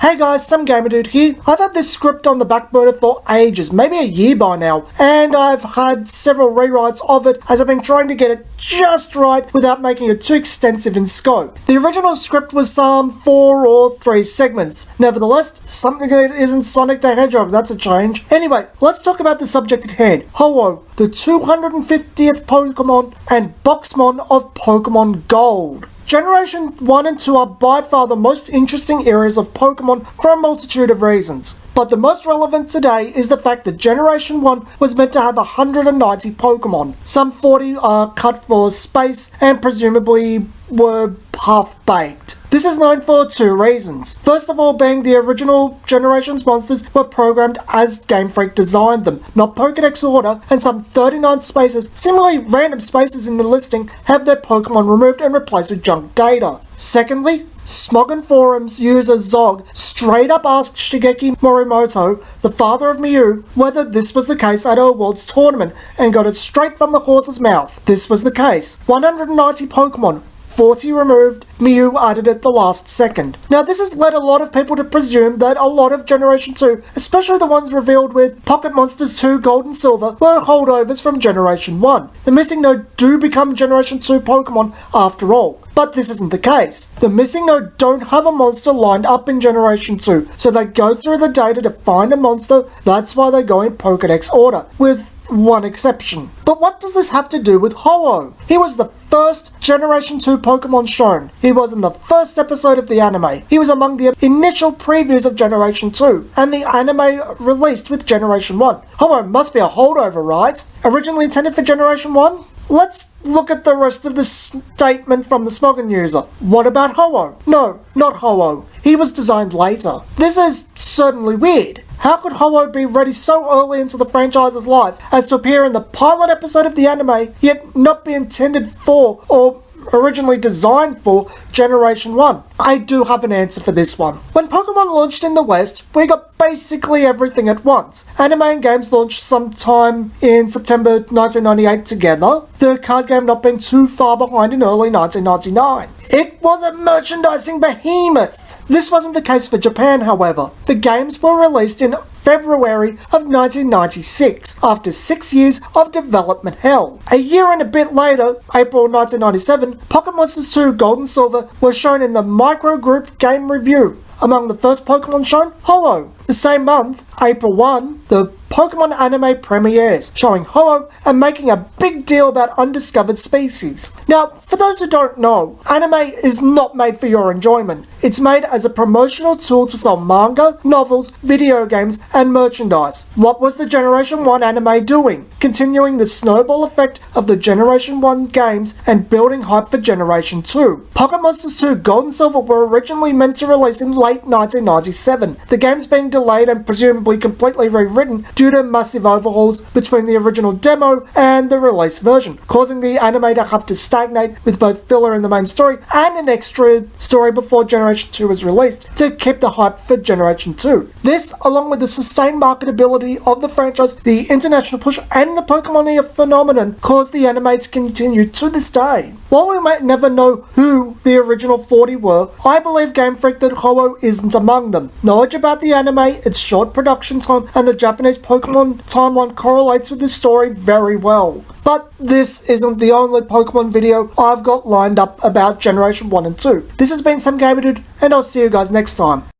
Hey guys, some Gamer Dude here. I've had this script on the back burner for ages, maybe a year by now, and I've had several rewrites of it as I've been trying to get it just right without making it too extensive in scope. The original script was some 4 or 3 segments. Nevertheless, something that isn't Sonic the Hedgehog, that's a change. Anyway, let's talk about the subject at hand. HoOh, the 250th Pokemon and Boxmon of Pokemon Gold. Generation 1 and 2 are by far the most interesting areas of Pokemon for a multitude of reasons. But the most relevant today is the fact that Generation 1 was meant to have 190 Pokemon. Some 40 are cut for space and presumably were half-baked. This is known for 2 reasons. First of all, being the original Generation's monsters were programmed as Game Freak designed them, not Pokedex order, and some 39 spaces, similarly random spaces in the listing, have their Pokemon removed and replaced with junk data. Secondly, Smogon Forums user Zog straight up asked Shigeki Morimoto, the father of HoOh, whether this was the case at a Worlds tournament, and got it straight from the horse's mouth. This was the case. 190 Pokemon, 40 removed, HoOh added at the last second. Now this has led a lot of people to presume that a lot of Generation 2, especially the ones revealed with Pocket Monsters 2 Gold and Silver, were holdovers from Generation 1. The missing node do become Generation 2 Pokemon after all. But this isn't the case. The missing node don't have a monster lined up in Generation 2, so they go through the data to find a monster. That's why they go in Pokedex order, with one exception. But what does this have to do with HoOh? He was the first Generation 2 Pokemon shown. He was in the first episode of the anime. He was among the initial previews of Generation 2, and the anime released with Generation 1. HoOh must be a holdover, right? Originally intended for Generation 1? Let's look at the rest of the statement from the Smogon user. What about HoOh? No, not HoOh. He was designed later. This is certainly weird. How could HoOh be ready so early into the franchise's life as to appear in the pilot episode of the anime, yet not be intended for or originally designed for Generation 1? I do have an answer for this one. When Pokemon launched in the West, we got basically everything at once. Anime and games launched sometime in September 1998 together, the card game not being too far behind in early 1999. It was a merchandising behemoth. This wasn't the case for Japan, however. The games were released in February of 1996, after 6 years of development hell. A year and a bit later, April 1997, Pocket Monsters 2 Gold and Silver was shown in the Micro Group Game Review. Among the first Pokemon shown, HoOh. The same month, April 1, the Pokemon anime premieres, showing HoOh and making a big deal about undiscovered species. Now, for those who don't know, anime is not made for your enjoyment. It's made as a promotional tool to sell manga, novels, video games, and merchandise. What was the Generation 1 anime doing? Continuing the snowball effect of the Generation 1 games and building hype for Generation 2. Pocket Monsters 2 Gold and Silver were originally meant to release in late 1997, the games being delayed and presumably completely rewritten due to massive overhauls between the original demo and the release version, causing the anime to have to stagnate with both filler in the main story and an extra story before Generation 2 was released to keep the hype for Generation 2. This, along with the sustained marketability of the franchise, the international push, and the Pokemonia phenomenon, caused the anime to continue to this day. While we might never know who the original 40 were, I believe Game Freak that HoOh isn't among them. Knowledge about the anime, its short production time, and the Japanese Pokemon timeline correlates with this story very well. But this isn't the only Pokemon video I've got lined up about Generation 1 and 2. This has been Some Gamer Dude, and I'll see you guys next time.